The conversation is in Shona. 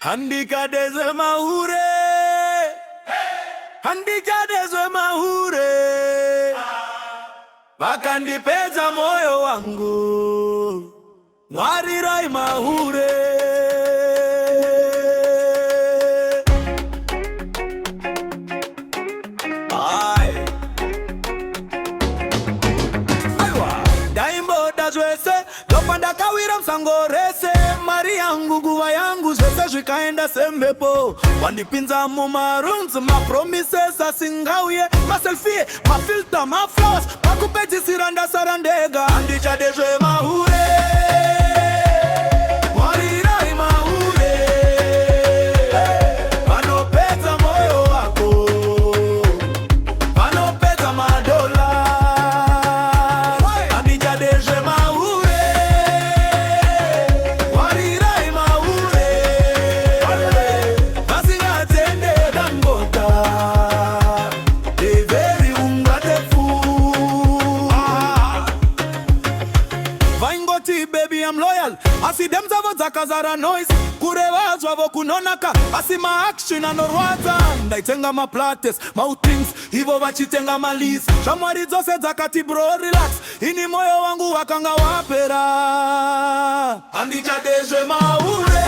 Handikadezwe mahure, handikadezwe mahure, vakandipedza moyo wangu, mwarirai mahure. Daimbo dazwese, lopanda kawira msangorese, mari yangu nguva yangu zvese zvikaenda sembepo. Wandipinza mumarooms, mapromises asingauye, maselfie, mafilter, maflowers, pakupedzisira ndasara ndega. Handichadezve mahure, mwarirai mahure, vanopedza moyo wako, vanopedza madola. Handicadezve mahure, mwarirai mahure, vasingatendeka ngota, deveri ungatefu. Vaingoti baby I'm loyal, asi dem zavo dzakazara noise, kureva zvavo kunonaka, asi ma-action anorwadza. Ndaitenga ma-plates, ma-things, ivo vachitenga ma-lease. Shamwari dzose dzakati bro relax, ini moyo wangu wakanga wapera. Handichadezve mahure.